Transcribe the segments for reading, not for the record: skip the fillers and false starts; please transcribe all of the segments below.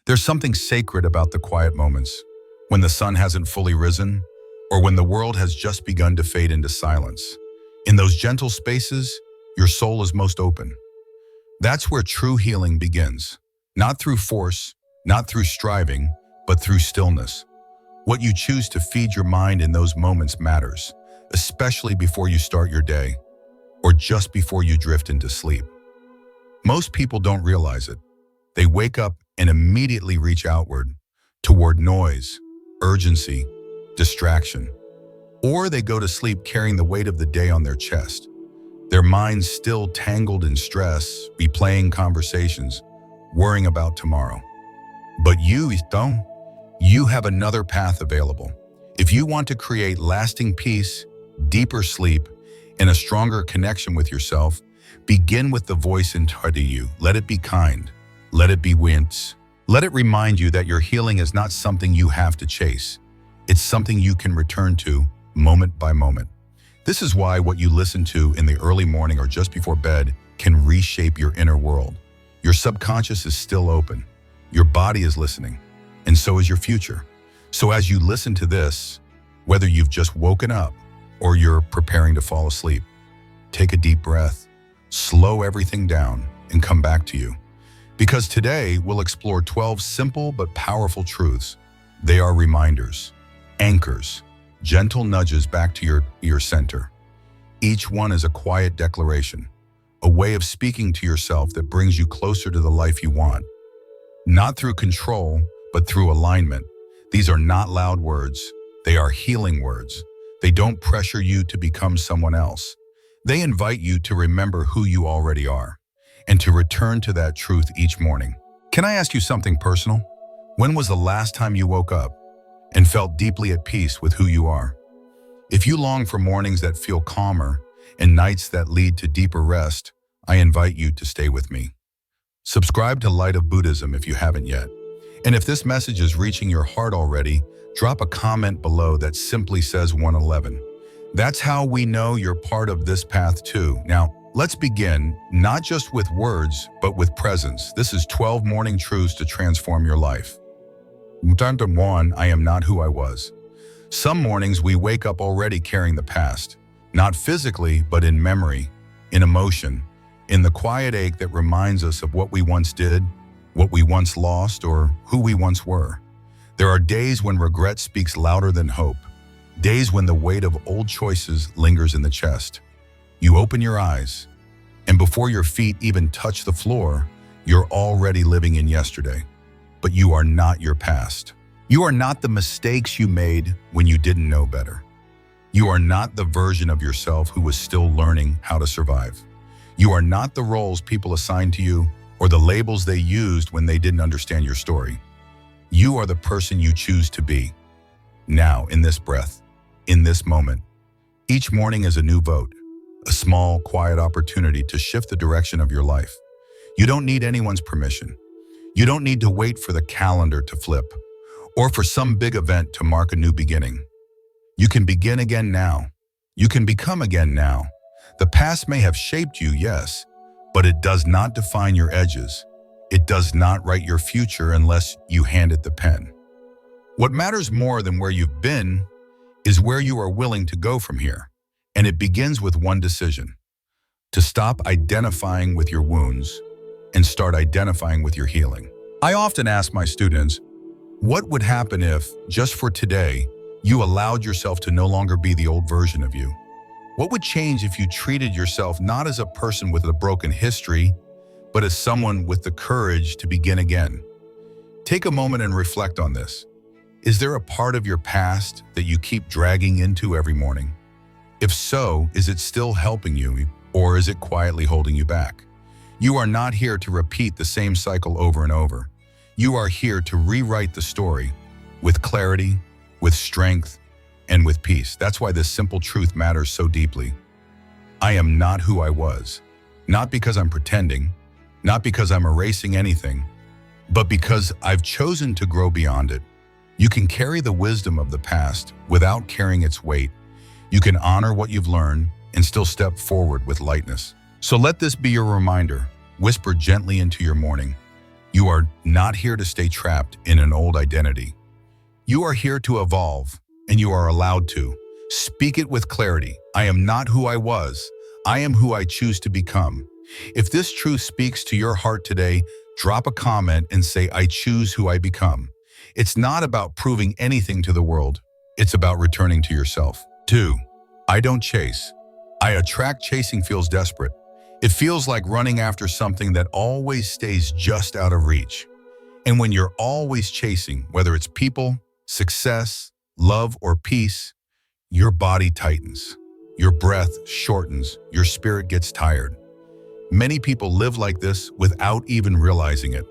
There's something sacred about the quiet moments, when the sun hasn't fully risen, or when the world has just begun to fade into silence. In those gentle spaces, your soul is most open. That's where true healing begins. Not through force, not through striving, but through stillness. What you choose to feed your mind in those moments matters, especially before you start your day, or just before you drift into sleep. Most people don't realize it. They wake up and immediately reach outward, toward noise, urgency, distraction. Or they go to sleep carrying the weight of the day on their chest, their minds still tangled in stress, replaying conversations, worrying about tomorrow. But you have another path available. If you want to create lasting peace, deeper sleep, and a stronger connection with yourself, begin with the voice inside of you. Let it be kind. Let it be wince. Let it remind you that your healing is not something you have to chase. It's something you can return to moment by moment. This is why what you listen to in the early morning or just before bed can reshape your inner world. Your subconscious is still open. Your body is listening, and so is your future. So as you listen to this, whether you've just woken up or you're preparing to fall asleep, take a deep breath, slow everything down, and come back to you. Because today we'll explore 12 simple but powerful truths. They are reminders, anchors, gentle nudges back to your center. Each one is a quiet declaration, a way of speaking to yourself that brings you closer to the life you want. Not through control, but through alignment. These are not loud words. They are healing words. They don't pressure you to become someone else. They invite you to remember who you already are and to return to that truth each morning. Can I ask you something personal? When was the last time you woke up and felt deeply at peace with who you are? If you long for mornings that feel calmer and nights that lead to deeper rest, I invite you to stay with me. Subscribe to Light of Buddhism if you haven't yet. And if this message is reaching your heart already, drop a comment below that simply says 111. That's how we know you're part of this path too. Now, let's begin, not just with words, but with presence. This is 12 morning truths to transform your life. 1. I am not who I was. Some mornings we wake up already carrying the past, not physically, but in memory, in emotion, in the quiet ache that reminds us of what we once did, what we once lost, or who we once were. There are days when regret speaks louder than hope, days when the weight of old choices lingers in the chest. You open your eyes, and before your feet even touch the floor, you're already living in yesterday. But you are not your past. You are not the mistakes you made when you didn't know better. You are not the version of yourself who was still learning how to survive. You are not the roles people assigned to you or the labels they used when they didn't understand your story. You are the person you choose to be. Now, in this breath, in this moment, each morning is a new vote, a small, quiet opportunity to shift the direction of your life. You don't need anyone's permission. You don't need to wait for the calendar to flip or for some big event to mark a new beginning. You can begin again now. You can become again now. The past may have shaped you, yes, but it does not define your edges. It does not write your future unless you hand it the pen. What matters more than where you've been is where you are willing to go from here. And it begins with one decision: to stop identifying with your wounds and start identifying with your healing. I often ask my students, what would happen if, just for today, you allowed yourself to no longer be the old version of you? What would change if you treated yourself not as a person with a broken history, but as someone with the courage to begin again? Take a moment and reflect on this. Is there a part of your past that you keep dragging into every morning? If so, is it still helping you, or is it quietly holding you back? You are not here to repeat the same cycle over and over. You are here to rewrite the story with clarity, with strength, and with peace. That's why this simple truth matters so deeply. I am not who I was, not because I'm pretending, not because I'm erasing anything, but because I've chosen to grow beyond it. You can carry the wisdom of the past without carrying its weight. You can honor what you've learned and still step forward with lightness. So let this be your reminder. Whisper gently into your morning. You are not here to stay trapped in an old identity. You are here to evolve, and you are allowed to. Speak it with clarity. I am not who I was. I am who I choose to become. If this truth speaks to your heart today, drop a comment and say, I choose who I become. It's not about proving anything to the world. It's about returning to yourself. 2. I don't chase. I attract. Chasing feels desperate. It feels like running after something that always stays just out of reach. And when you're always chasing, whether it's people, success, love, or peace, your body tightens, your breath shortens, your spirit gets tired. Many people live like this without even realizing it.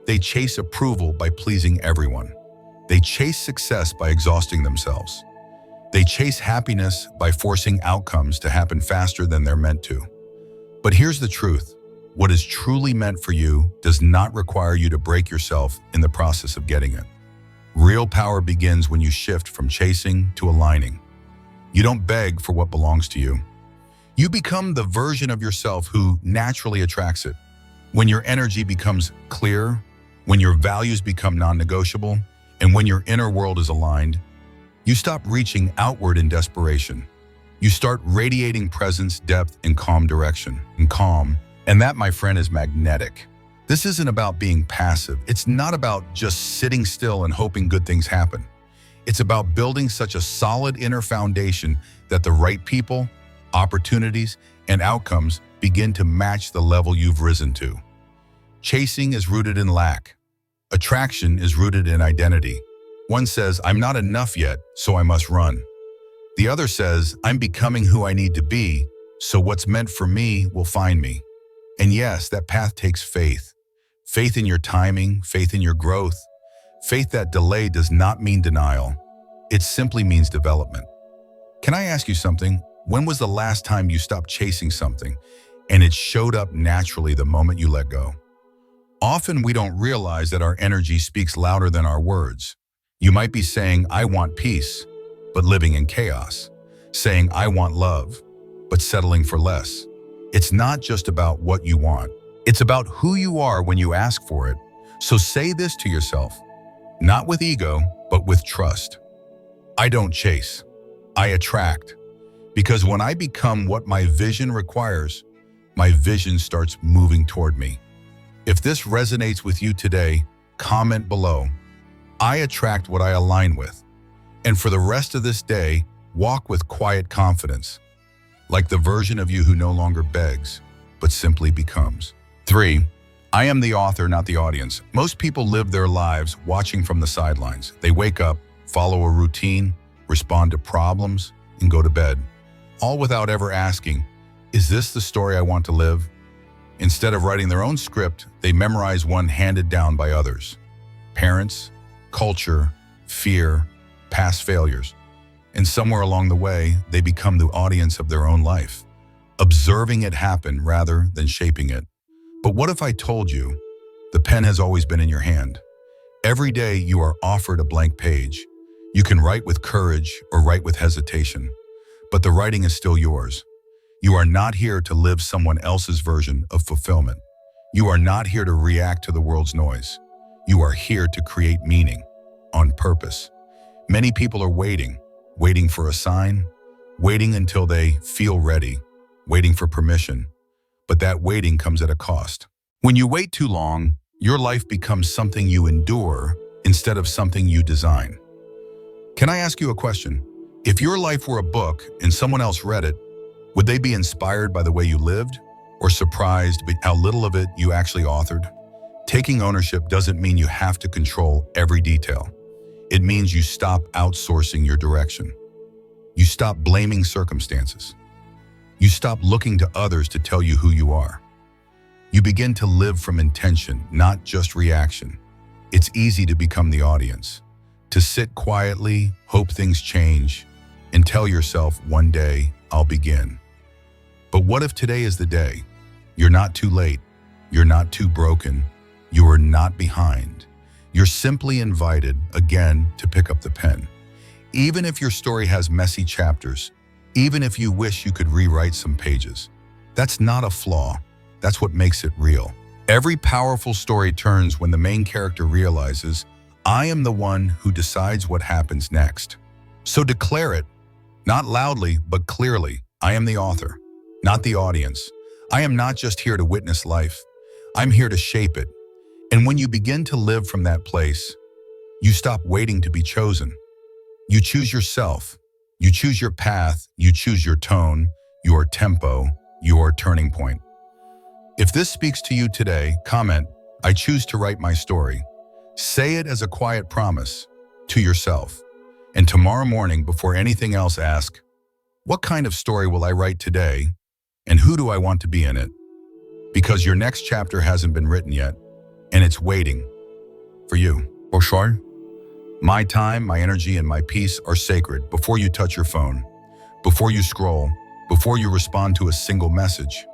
They chase approval by pleasing everyone. They chase success by exhausting themselves. They chase happiness by forcing outcomes to happen faster than they're meant to. But here's the truth. What is truly meant for you does not require you to break yourself in the process of getting it. Real power begins when you shift from chasing to aligning. You don't beg for what belongs to you. You become the version of yourself who naturally attracts it. When your energy becomes clear, when your values become non-negotiable, and when your inner world is aligned, you stop reaching outward in desperation. You start radiating presence, depth, and calm direction. And that, my friend, is magnetic. This isn't about being passive. It's not about just sitting still and hoping good things happen. It's about building such a solid inner foundation that the right people, opportunities, and outcomes begin to match the level you've risen to. Chasing is rooted in lack. Attraction is rooted in identity. One says, I'm not enough yet, so I must run. The other says, I'm becoming who I need to be, so what's meant for me will find me. And yes, that path takes faith. Faith in your timing, faith in your growth. Faith that delay does not mean denial. It simply means development. Can I ask you something? When was the last time you stopped chasing something and it showed up naturally the moment you let go? Often we don't realize that our energy speaks louder than our words. You might be saying, I want peace, but living in chaos. Saying, I want love, but settling for less. It's not just about what you want. It's about who you are when you ask for it. So say this to yourself, not with ego, but with trust. I don't chase. I attract. Because when I become what my vision requires, my vision starts moving toward me. If this resonates with you today, comment below. I attract what I align with. And for the rest of this day, walk with quiet confidence, like the version of you who no longer begs, but simply becomes. 3. I am the author, not the audience. Most people live their lives watching from the sidelines. They wake up, follow a routine, respond to problems, and go to bed, all without ever asking, is this the story I want to live? Instead of writing their own script, they memorize one handed down by others. Parents, culture, fear, past failures. And somewhere along the way, they become the audience of their own life, observing it happen rather than shaping it. But what if I told you the pen has always been in your hand? Every day you are offered a blank page. You can write with courage or write with hesitation, but the writing is still yours. You are not here to live someone else's version of fulfillment. You are not here to react to the world's noise. You are here to create meaning on purpose. Many people are waiting for a sign, waiting until they feel ready, waiting for permission. But that waiting comes at a cost. When you wait too long, your life becomes something you endure instead of something you design. Can I ask you a question? If your life were a book and someone else read it, would they be inspired by the way you lived or surprised by how little of it you actually authored? Taking ownership doesn't mean you have to control every detail. It means you stop outsourcing your direction. You stop blaming circumstances. You stop looking to others to tell you who you are. You begin to live from intention, not just reaction. It's easy to become the audience, to sit quietly, hope things change, and tell yourself, one day I'll begin. But what if today is the day? You're not too late. You're not too broken. You are not behind. You're simply invited again to pick up the pen. Even if your story has messy chapters, even if you wish you could rewrite some pages, that's not a flaw. That's what makes it real. Every powerful story turns when the main character realizes, I am the one who decides what happens next. So declare it, not loudly, but clearly. I am the author, not the audience. I am not just here to witness life. I'm here to shape it. And when you begin to live from that place, you stop waiting to be chosen. You choose yourself. You choose your path. You choose your tone, your tempo, your turning point. If this speaks to you today, comment, I choose to write my story. Say it as a quiet promise to yourself. And tomorrow morning, before anything else, ask, what kind of story will I write today? And who do I want to be in it? Because your next chapter hasn't been written yet, and it's waiting for you. For sure. My time, my energy, and my peace are sacred before you touch your phone, before you scroll, before you respond to a single message.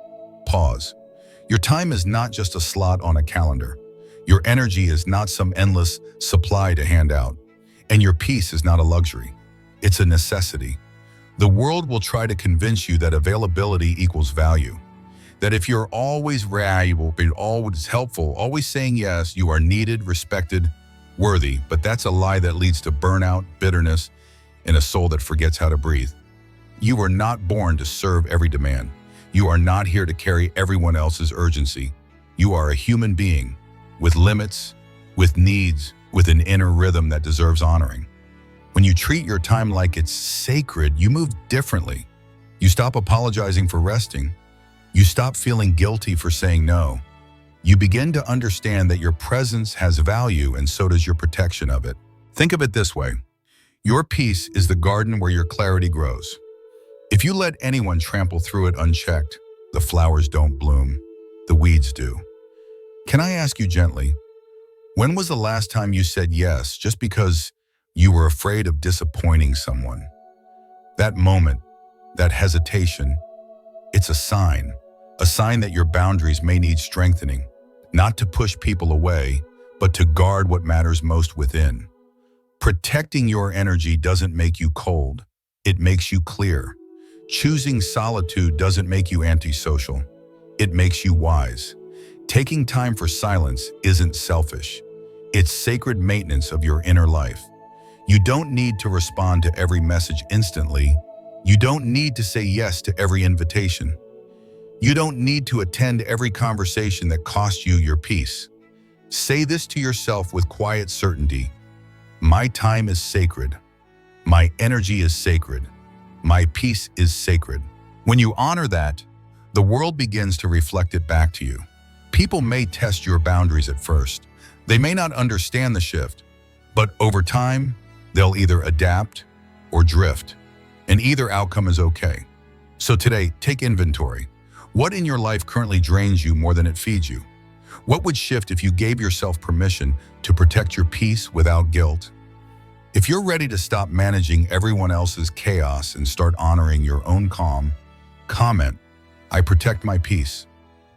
Pause. Your time is not just a slot on a calendar. Your energy is not some endless supply to hand out. And your peace is not a luxury. It's a necessity. The world will try to convince you that availability equals value. That if you're always valuable, always helpful, always saying yes, you are needed, respected, worthy. But that's a lie that leads to burnout, bitterness, and a soul that forgets how to breathe. You were not born to serve every demand. You are not here to carry everyone else's urgency. You are a human being with limits, with needs, with an inner rhythm that deserves honoring. When you treat your time like it's sacred, you move differently. You stop apologizing for resting. You stop feeling guilty for saying no. You begin to understand that your presence has value, and so does your protection of it. Think of it this way. Your peace is the garden where your clarity grows. If you let anyone trample through it unchecked, the flowers don't bloom, the weeds do. Can I ask you gently, when was the last time you said yes just because you were afraid of disappointing someone? That moment, that hesitation, it's a sign that your boundaries may need strengthening, not to push people away, but to guard what matters most within. Protecting your energy doesn't make you cold, it makes you clear. Choosing solitude doesn't make you antisocial, it makes you wise. Taking time for silence isn't selfish, it's sacred maintenance of your inner life. You don't need to respond to every message instantly. You don't need to say yes to every invitation. You don't need to attend every conversation that costs you your peace. Say this to yourself with quiet certainty. My time is sacred. My energy is sacred. My peace is sacred. When you honor that, the world begins to reflect it back to you. People may test your boundaries at first. They may not understand the shift, but over time, they'll either adapt or drift, and either outcome is okay. So today, take inventory. What in your life currently drains you more than it feeds you? What would shift if you gave yourself permission to protect your peace without guilt? If you're ready to stop managing everyone else's chaos and start honoring your own calm, comment, I protect my peace.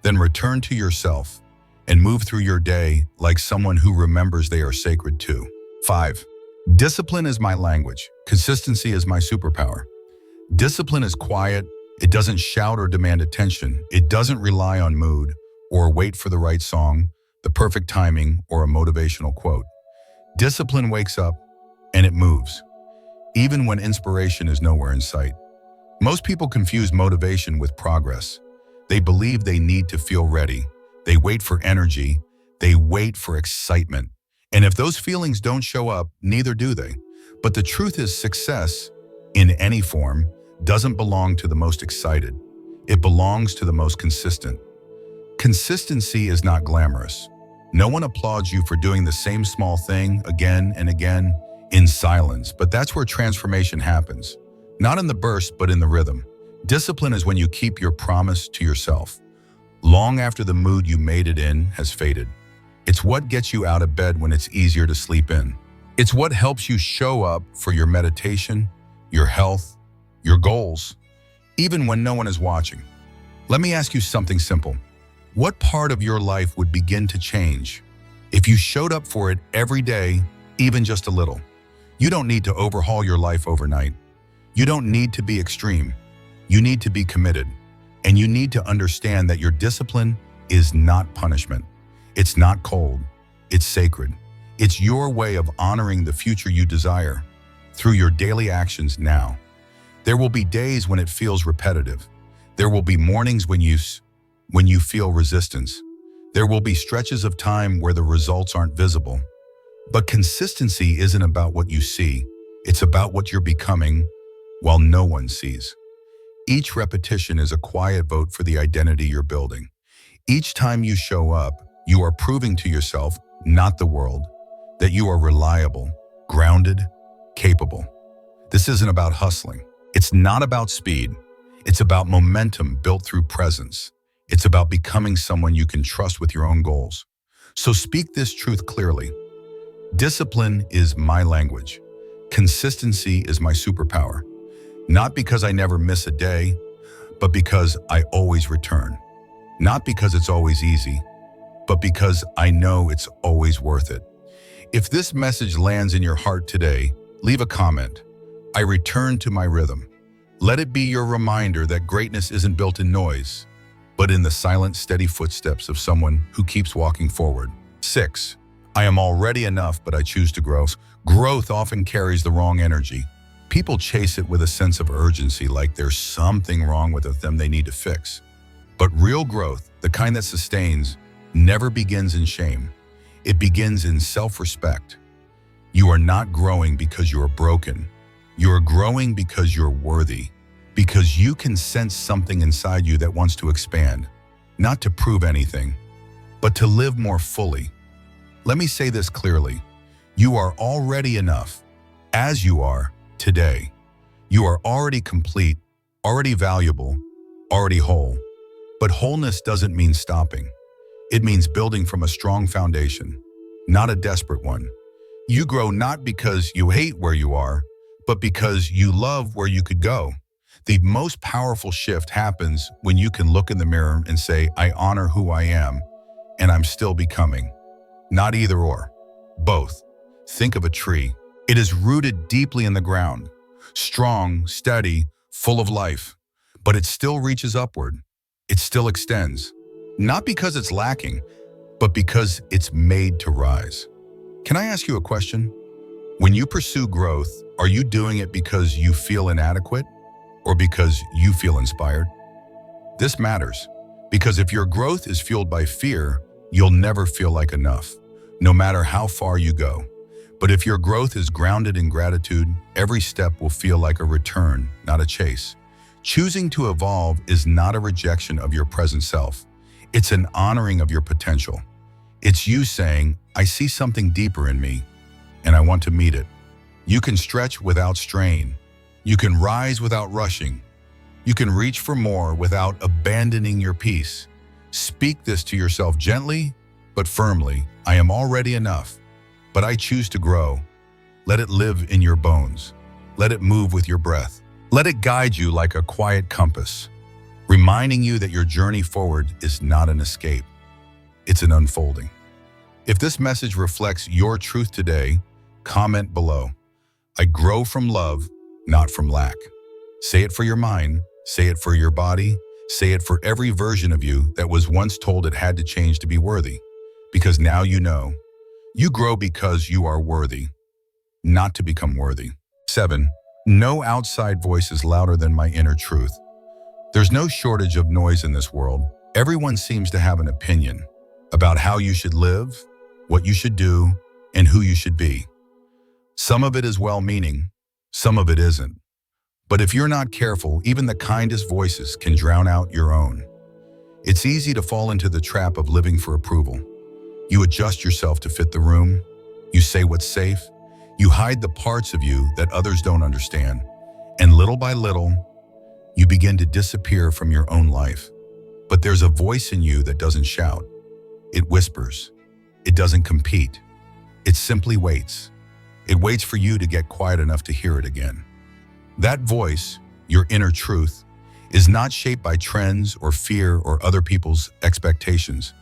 Then return to yourself and move through your day like someone who remembers they are sacred too. 5. Discipline is my language. Consistency is my superpower. Discipline is quiet. It doesn't shout or demand attention. It doesn't rely on mood or wait for the right song, the perfect timing, or a motivational quote. Discipline wakes up and it moves, even when inspiration is nowhere in sight. Most people confuse motivation with progress. They believe they need to feel ready. They wait for energy. They wait for excitement. And if those feelings don't show up, neither do they. But the truth is, success, in any form, doesn't belong to the most excited. It belongs to the most consistent. Consistency is not glamorous. No one applauds you for doing the same small thing again and again in silence, but that's where transformation happens. Not in the burst, but in the rhythm. Discipline is when you keep your promise to yourself, long after the mood you made it in has faded. It's what gets you out of bed when it's easier to sleep in. It's what helps you show up for your meditation, your health, your goals, even when no one is watching. Let me ask you something simple. What part of your life would begin to change if you showed up for it every day, even just a little? You don't need to overhaul your life overnight. You don't need to be extreme. You need to be committed. And you need to understand that your discipline is not punishment. It's not cold. It's sacred. It's your way of honoring the future you desire through your daily actions now. There will be days when it feels repetitive. There will be mornings when you feel resistance. There will be stretches of time where the results aren't visible. But consistency isn't about what you see. It's about what you're becoming while no one sees. Each repetition is a quiet vote for the identity you're building. Each time you show up, you are proving to yourself, not the world, that you are reliable, grounded, capable. This isn't about hustling. It's not about speed. It's about momentum built through presence. It's about becoming someone you can trust with your own goals. So speak this truth clearly. Discipline is my language. Consistency is my superpower. Not because I never miss a day, but because I always return. Not because it's always easy, but because I know it's always worth it. If this message lands in your heart today, leave a comment. I return to my rhythm. Let it be your reminder that greatness isn't built in noise, but in the silent, steady footsteps of someone who keeps walking forward. 6. I am already enough, but I choose to grow. Growth often carries the wrong energy. People chase it with a sense of urgency, like there's something wrong with them they need to fix. But real growth, the kind that sustains, never begins in shame. It begins in self-respect. You are not growing because you are broken. You are growing because you're worthy, because you can sense something inside you that wants to expand, not to prove anything, but to live more fully. Let me say this clearly. You are already enough, as you are today. You are already complete, already valuable, already whole. But wholeness doesn't mean stopping. It means building from a strong foundation, not a desperate one. You grow not because you hate where you are, but because you love where you could go. The most powerful shift happens when you can look in the mirror and say, I honor who I am, and I'm still becoming. Not either or, both. Think of a tree. It is rooted deeply in the ground, strong, steady, full of life, but it still reaches upward. It still extends, not because it's lacking, but because it's made to rise. Can I ask you a question? When you pursue growth, are you doing it because you feel inadequate or because you feel inspired? This matters, because if your growth is fueled by fear, you'll never feel like enough, no matter how far you go. But if your growth is grounded in gratitude, every step will feel like a return, not a chase. Choosing to evolve is not a rejection of your present self. It's an honoring of your potential. It's you saying, I see something deeper in me, and I want to meet it. You can stretch without strain. You can rise without rushing. You can reach for more without abandoning your peace. Speak this to yourself gently, but firmly. I am already enough, but I choose to grow. Let it live in your bones. Let it move with your breath. Let it guide you like a quiet compass, reminding you that your journey forward is not an escape. It's an unfolding. If this message reflects your truth today, comment below. I grow from love, not from lack. Say it for your mind, say it for your body, say it for every version of you that was once told it had to change to be worthy. Because now you know. You grow because you are worthy, not to become worthy. 7. No outside voice is louder than my inner truth. There's no shortage of noise in this world. Everyone seems to have an opinion about how you should live, what you should do, and who you should be. Some of it is well-meaning, some of it isn't. But if you're not careful, even the kindest voices can drown out your own. It's easy to fall into the trap of living for approval. You adjust yourself to fit the room. You say what's safe. You hide the parts of you that others don't understand. And little by little, you begin to disappear from your own life. But there's a voice in you that doesn't shout. It whispers. It doesn't compete. It simply waits. It waits for you to get quiet enough to hear it again. That voice, your inner truth, is not shaped by trends or fear or other people's expectations.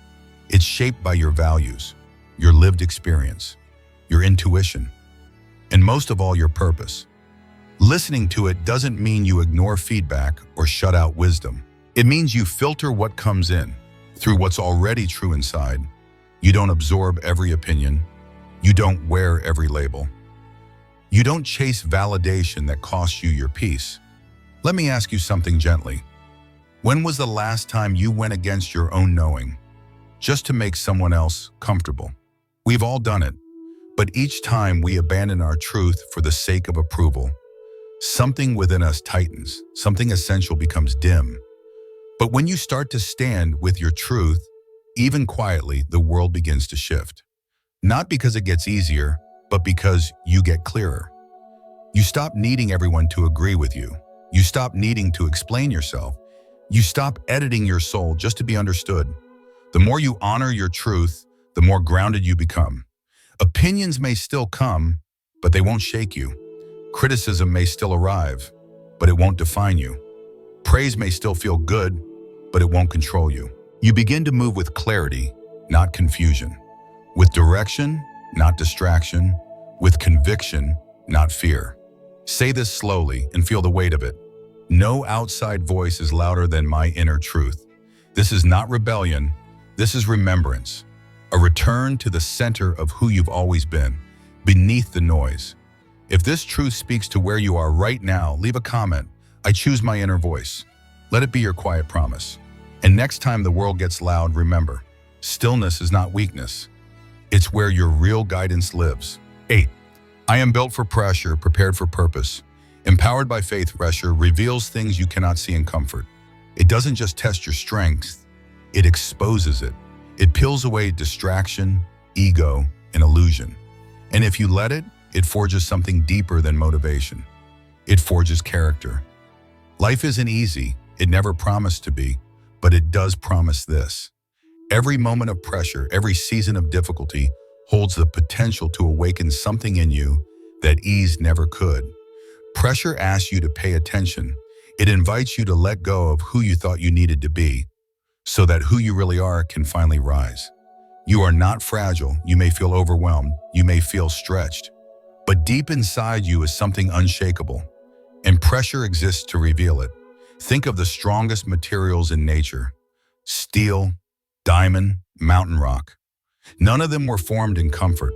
It's shaped by your values, your lived experience, your intuition, and most of all, your purpose. Listening to it doesn't mean you ignore feedback or shut out wisdom. It means you filter what comes in. through what's already true inside. You don't absorb every opinion. You don't wear every label. You don't chase validation that costs you your peace. Let me ask you something gently. When was the last time you went against your own knowing, just to make someone else comfortable? We've all done it, but each time we abandon our truth for the sake of approval, something within us tightens, something essential becomes dim. But when you start to stand with your truth, even quietly, the world begins to shift. Not because it gets easier, but because you get clearer. You stop needing everyone to agree with you. You stop needing to explain yourself. You stop editing your soul just to be understood. The more you honor your truth, the more grounded you become. Opinions may still come, but they won't shake you. Criticism may still arrive, but it won't define you. Praise may still feel good, but it won't control you. You begin to move with clarity, not confusion. With direction, not distraction. With conviction, not fear. Say this slowly and feel the weight of it. No outside voice is louder than my inner truth. This is not rebellion. This is remembrance. A return to the center of who you've always been, beneath the noise. If this truth speaks to where you are right now, leave a comment. I choose my inner voice. Let it be your quiet promise. And next time the world gets loud, remember, stillness is not weakness. It's where your real guidance lives. 8. I am built for pressure, prepared for purpose. Empowered by faith, pressure reveals things you cannot see in comfort. It doesn't just test your strength, it exposes it. It peels away distraction, ego, and illusion. And if you let it, it forges something deeper than motivation. It forges character. Life isn't easy. It never promised to be, but it does promise this. Every moment of pressure, every season of difficulty holds the potential to awaken something in you that ease never could. Pressure asks you to pay attention. It invites you to let go of who you thought you needed to be, so that who you really are can finally rise. You are not fragile. You may feel overwhelmed. You may feel stretched. But deep inside you is something unshakable, and pressure exists to reveal it. Think of the strongest materials in nature: steel, diamond, mountain rock. None of them were formed in comfort.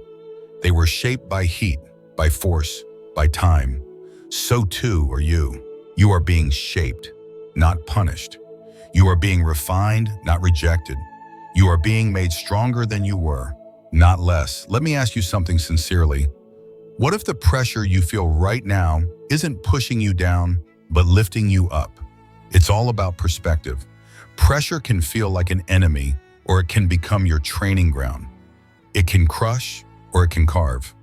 They were shaped by heat, by force, by time. So too are you. You are being shaped, not punished. You are being refined, not rejected. You are being made stronger than you were, not less. Let me ask you something sincerely. What if the pressure you feel right now isn't pushing you down, but lifting you up? It's all about perspective. Pressure can feel like an enemy, or it can become your training ground. It can crush, or it can carve.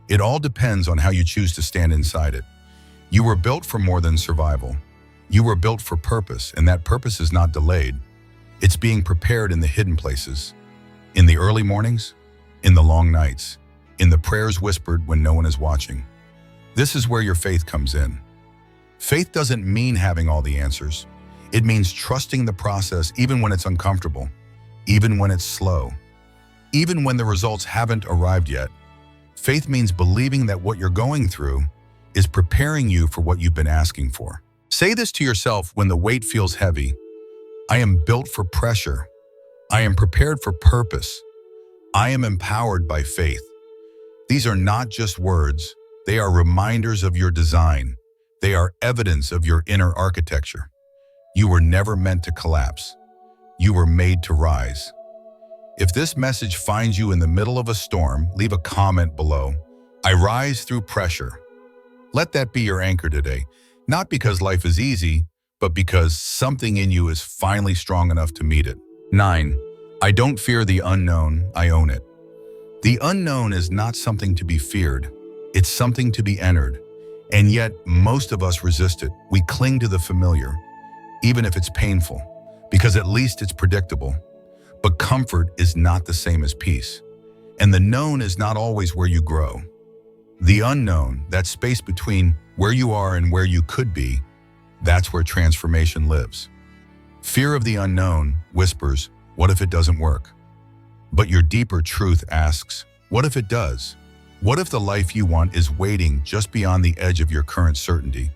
It all depends on how you choose to stand inside it. You were built for more than survival. You were built for purpose, and that purpose is not delayed. It's being prepared in the hidden places, in the early mornings, in the long nights, in the prayers whispered when no one is watching. This is where your faith comes in. Faith doesn't mean having all the answers. It means trusting the process even when it's uncomfortable, even when it's slow, even when the results haven't arrived yet. Faith means believing that what you're going through is preparing you for what you've been asking for. Say this to yourself when the weight feels heavy. I am built for pressure. I am prepared for purpose. I am empowered by faith. These are not just words. They are reminders of your design. They are evidence of your inner architecture. You were never meant to collapse. You were made to rise. If this message finds you in the middle of a storm, leave a comment below. I rise through pressure. Let that be your anchor today. Not because life is easy, but because something in you is finally strong enough to meet it. 9. I don't fear the unknown, I own it. The unknown is not something to be feared. It's something to be entered. And yet, most of us resist it. We cling to the familiar, even if it's painful, because at least it's predictable. But comfort is not the same as peace. And the known is not always where you grow. The unknown, that space between where you are and where you could be, that's where transformation lives. Fear of the unknown whispers, what if it doesn't work? But your deeper truth asks, what if it does? What if the life you want is waiting just beyond the edge of your current certainty?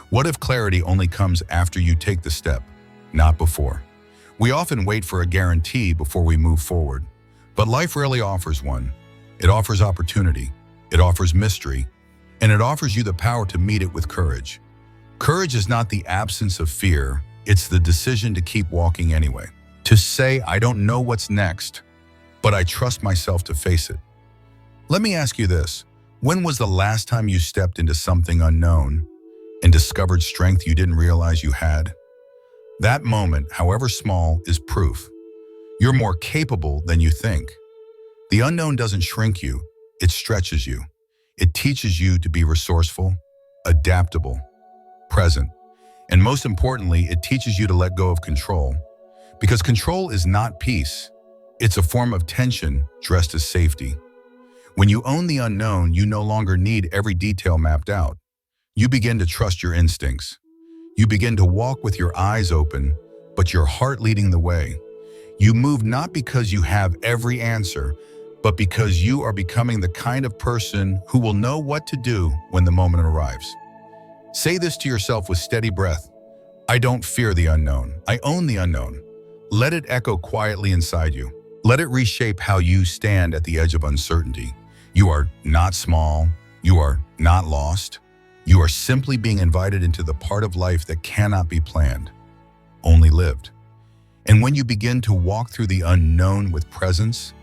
What if clarity only comes after you take the step, not before? We often wait for a guarantee before we move forward, but life rarely offers one. It offers opportunity, it offers mystery, and it offers you the power to meet it with courage. Courage is not the absence of fear, it's the decision to keep walking anyway. To say, I don't know what's next, but I trust myself to face it. Let me ask you this. When was the last time you stepped into something unknown and discovered strength you didn't realize you had? That moment, however small, is proof. You're more capable than you think. The unknown doesn't shrink you, it stretches you. It teaches you to be resourceful, adaptable, present, and most importantly, it teaches you to let go of control. Because control is not peace. It's a form of tension dressed as safety. When you own the unknown, you no longer need every detail mapped out. You begin to trust your instincts. You begin to walk with your eyes open, but your heart leading the way. You move not because you have every answer, but because you are becoming the kind of person who will know what to do when the moment arrives. Say this to yourself with steady breath. I don't fear the unknown. I own the unknown. Let it echo quietly inside you. Let it reshape how you stand at the edge of uncertainty. You are not small. You are not lost. You are simply being invited into the part of life that cannot be planned, only lived. And when you begin to walk through the unknown with presence,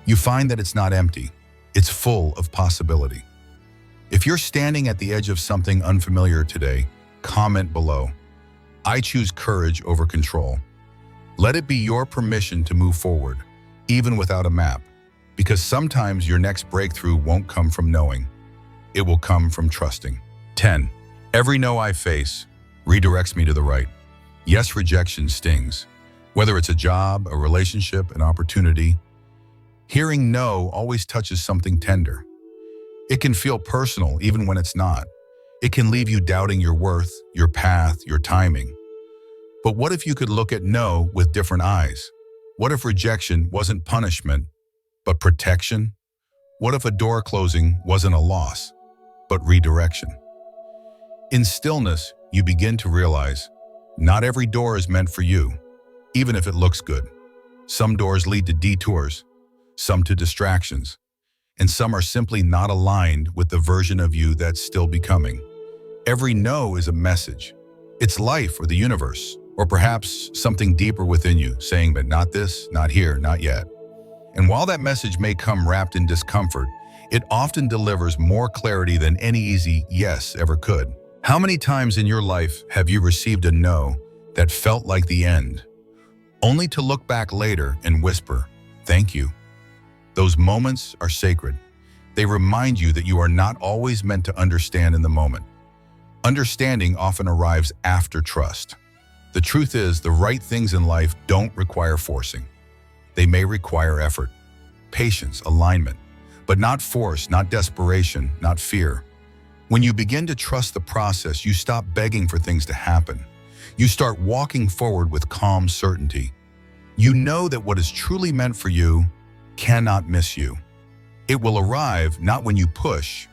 you find that it's not empty. It's full of possibility. If you're standing at the edge of something unfamiliar today, comment below. I choose courage over control. Let it be your permission to move forward, even without a map, because sometimes your next breakthrough won't come from knowing. It will come from trusting. 10. Every no I face redirects me to the right. Yes, rejection stings. Whether it's a job, a relationship, an opportunity, hearing no always touches something tender. It can feel personal even when it's not. It can leave you doubting your worth, your path, your timing. But what if you could look at no with different eyes? What if rejection wasn't punishment, but protection? What if a door closing wasn't a loss, but redirection? In stillness, you begin to realize not every door is meant for you, even if it looks good. Some doors lead to detours, some to distractions, and some are simply not aligned with the version of you that's still becoming. Every no is a message. It's life or the universe, or perhaps something deeper within you saying, but not this, not here, not yet. And while that message may come wrapped in discomfort, it often delivers more clarity than any easy yes ever could. How many times in your life have you received a no that felt like the end, only to look back later and whisper, thank you? Those moments are sacred. They remind you that you are not always meant to understand in the moment. Understanding often arrives after trust. The truth is, the right things in life don't require forcing. They may require effort, patience, alignment, but not force, not desperation, not fear. When you begin to trust the process, you stop begging for things to happen. You start walking forward with calm certainty. You know that what is truly meant for you cannot miss you. It will arrive not when you push,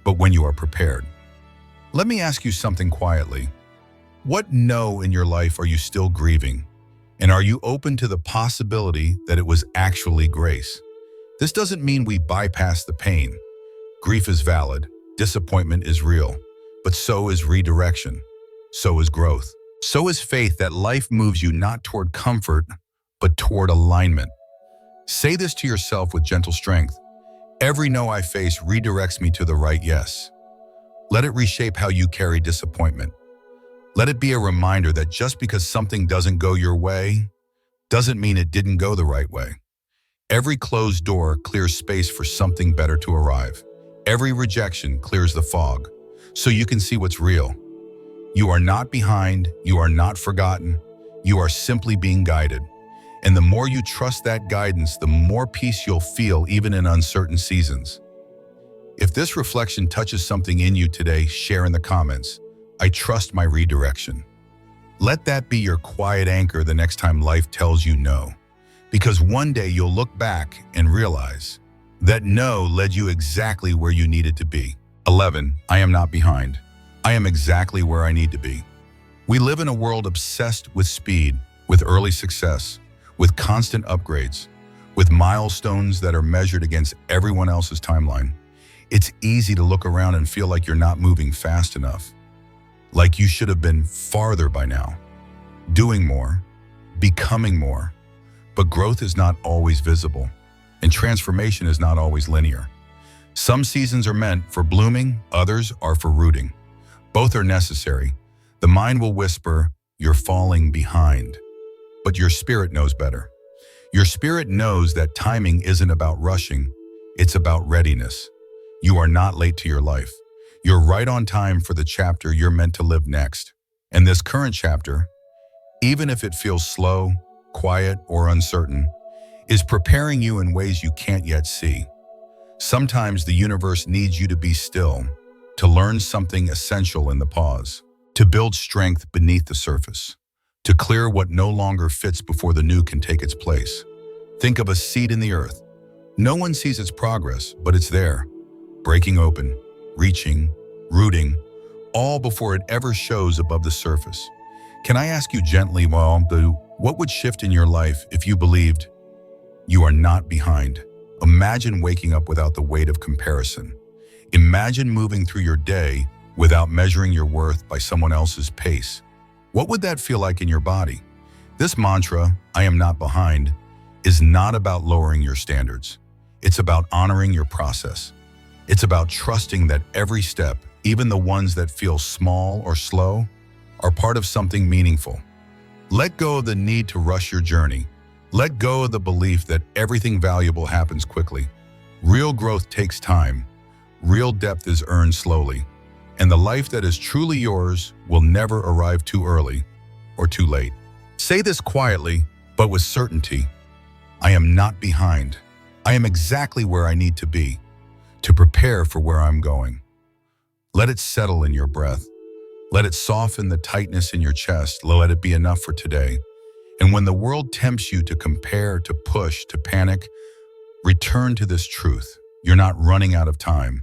but when you are prepared. Let me ask you something quietly. What no in your life are you still grieving? And are you open to the possibility that it was actually grace? This doesn't mean we bypass the pain. Grief is valid, disappointment is real, but so is redirection, so is growth. So is faith that life moves you not toward comfort, but toward alignment. Say this to yourself with gentle strength. Every no I face redirects me to the right yes. Let it reshape how you carry disappointment. Let it be a reminder that just because something doesn't go your way, doesn't mean it didn't go the right way. Every closed door clears space for something better to arrive. Every rejection clears the fog, so you can see what's real. You are not behind, you are not forgotten, you are simply being guided. And the more you trust that guidance, the more peace you'll feel even in uncertain seasons. If this reflection touches something in you today, share in the comments. I trust my redirection. Let that be your quiet anchor the next time life tells you no. Because one day you'll look back and realize that no led you exactly where you needed to be. 11. I am not behind. I am exactly where I need to be. We live in a world obsessed with speed, with early success, with constant upgrades, with milestones that are measured against everyone else's timeline, it's easy to look around and feel like you're not moving fast enough, like you should have been farther by now, doing more, becoming more. But growth is not always visible, and transformation is not always linear. Some seasons are meant for blooming, others are for rooting. Both are necessary. The mind will whisper, "You're falling behind." But your spirit knows better. Your spirit knows that timing isn't about rushing, it's about readiness. You are not late to your life. You're right on time for the chapter you're meant to live next. And this current chapter, even if it feels slow, quiet, or uncertain, is preparing you in ways you can't yet see. Sometimes the universe needs you to be still, to learn something essential in the pause, to build strength beneath the surface, to clear what no longer fits before the new can take its place. Think of a seed in the earth. No one sees its progress, but it's there, breaking open, reaching, rooting, all before it ever shows above the surface. Can I ask you gently, what would shift in your life if you believed you are not behind? Imagine waking up without the weight of comparison. Imagine moving through your day without measuring your worth by someone else's pace. What would that feel like in your body? This mantra, "I am not behind," is not about lowering your standards. It's about honoring your process. It's about trusting that every step, even the ones that feel small or slow, are part of something meaningful. Let go of the need to rush your journey. Let go of the belief that everything valuable happens quickly. Real growth takes time. Real depth is earned slowly. And the life that is truly yours will never arrive too early or too late. Say this quietly, but with certainty. I am not behind. I am exactly where I need to be to prepare for where I'm going. Let it settle in your breath. Let it soften the tightness in your chest. Let it be enough for today. And when the world tempts you to compare, to push, to panic, return to this truth. You're not running out of time.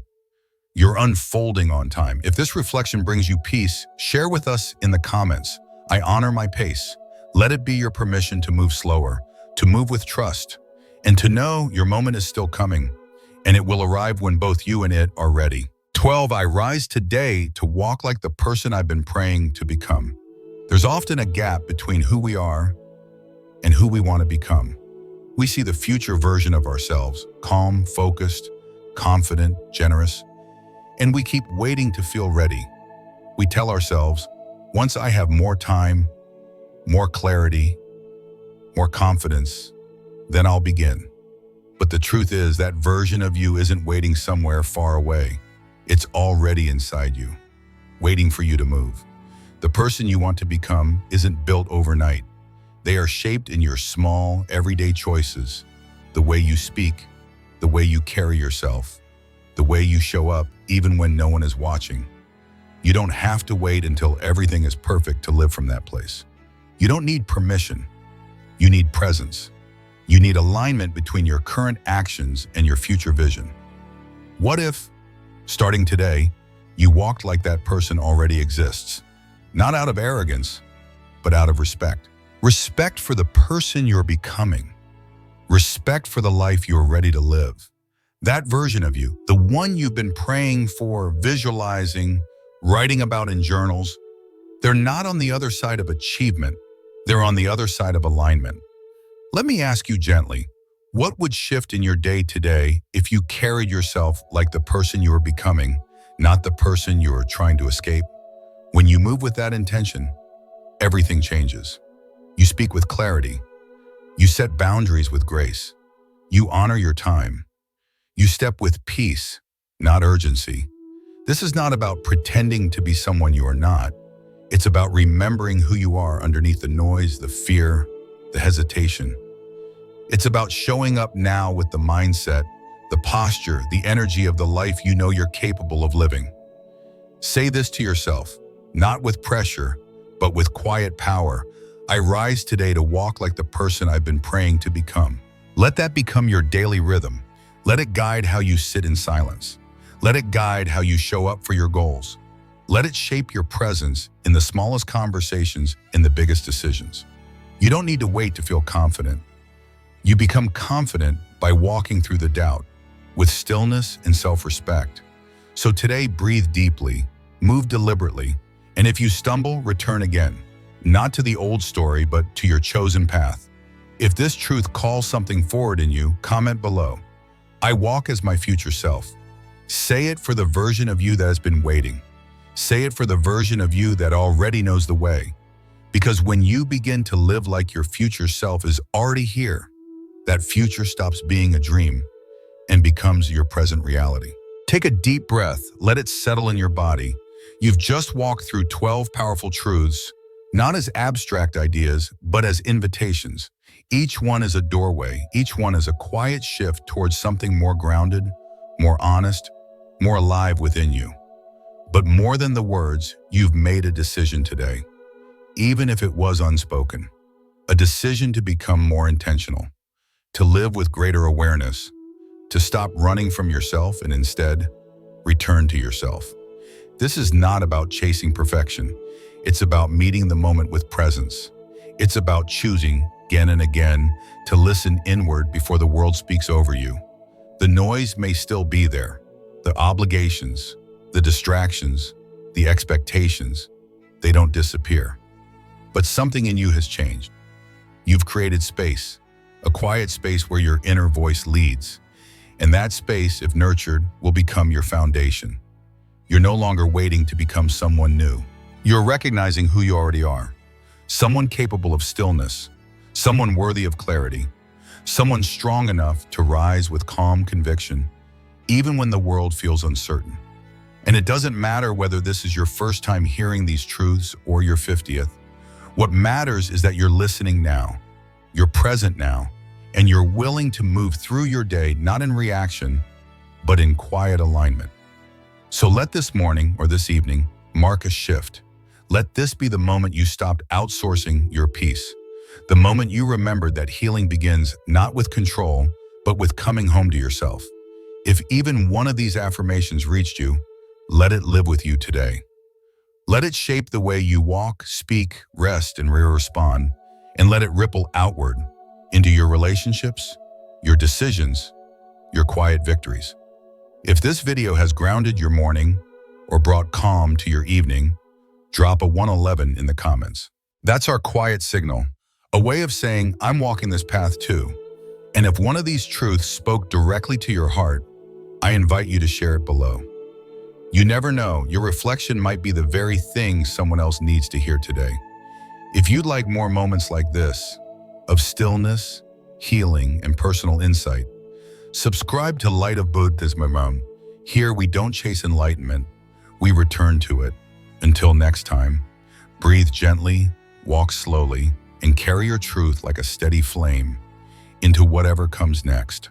You're unfolding on time. If this reflection brings you peace, share with us in the comments. I honor my pace. Let it be your permission to move slower, to move with trust, and to know your moment is still coming, and it will arrive when both you and it are ready. 12. I rise today to walk like the person I've been praying to become. There's often a gap between who we are and who we want to become. We see the future version of ourselves, calm, focused, confident, generous, and we keep waiting to feel ready. We tell ourselves, once I have more time, more clarity, more confidence, then I'll begin. But the truth is that version of you isn't waiting somewhere far away. It's already inside you, waiting for you to move. The person you want to become isn't built overnight. They are shaped in your small, everyday choices, the way you speak, the way you carry yourself, the way you show up even when no one is watching. You don't have to wait until everything is perfect to live from that place. You don't need permission. You need presence. You need alignment between your current actions and your future vision. What if, starting today, you walked like that person already exists? Not out of arrogance, but out of respect. Respect for the person you're becoming. Respect for the life you're ready to live. That version of you, the one you've been praying for, visualizing, writing about in journals, they're not on the other side of achievement. They're on the other side of alignment. Let me ask you gently, what would shift in your day today if you carried yourself like the person you are becoming, not the person you are trying to escape? When you move with that intention, everything changes. You speak with clarity. You set boundaries with grace. You honor your time. You step with peace, not urgency. This is not about pretending to be someone you are not. It's about remembering who you are underneath the noise, the fear, the hesitation. It's about showing up now with the mindset, the posture, the energy of the life you know you're capable of living. Say this to yourself, not with pressure, but with quiet power. I rise today to walk like the person I've been praying to become. Let that become your daily rhythm. Let it guide how you sit in silence. Let it guide how you show up for your goals. Let it shape your presence in the smallest conversations, in the biggest decisions. You don't need to wait to feel confident. You become confident by walking through the doubt with stillness and self-respect. So today, breathe deeply, move deliberately, and if you stumble, return again. Not to the old story, but to your chosen path. If this truth calls something forward in you, comment below. I walk as my future self. Say it for the version of you that has been waiting. Say it for the version of you that already knows the way. Because when you begin to live like your future self is already here, that future stops being a dream and becomes your present reality. Take a deep breath, let it settle in your body. You've just walked through 12 powerful truths, not as abstract ideas, but as invitations. Each one is a doorway, each one is a quiet shift towards something more grounded, more honest, more alive within you. But more than the words, you've made a decision today, even if it was unspoken. A decision to become more intentional, to live with greater awareness, to stop running from yourself and instead return to yourself. This is not about chasing perfection. It's about meeting the moment with presence. It's about choosing again and again to listen inward before the world speaks over you. The noise may still be there, the obligations, the distractions, the expectations, they don't disappear. But something in you has changed. You've created space, a quiet space where your inner voice leads. And that space, if nurtured, will become your foundation. You're no longer waiting to become someone new. You're recognizing who you already are. Someone capable of stillness, someone worthy of clarity, someone strong enough to rise with calm conviction, even when the world feels uncertain. And it doesn't matter whether this is your first time hearing these truths or your 50th. What matters is that you're listening now, you're present now, and you're willing to move through your day not in reaction, but in quiet alignment. So let this morning or this evening mark a shift. Let this be the moment you stopped outsourcing your peace. The moment you remembered that healing begins not with control, but with coming home to yourself. If even one of these affirmations reached you, let it live with you today. Let it shape the way you walk, speak, rest, and respond, and let it ripple outward into your relationships, your decisions, your quiet victories. If this video has grounded your morning or brought calm to your evening, drop a 111 in the comments. That's our quiet signal, a way of saying, I'm walking this path too. And if one of these truths spoke directly to your heart, I invite you to share it below. You never know, your reflection might be the very thing someone else needs to hear today. If you'd like more moments like this, of stillness, healing, and personal insight, subscribe to Light of Buddhism. Here we don't chase enlightenment, we return to it. Until next time, breathe gently, walk slowly, and carry your truth like a steady flame into whatever comes next.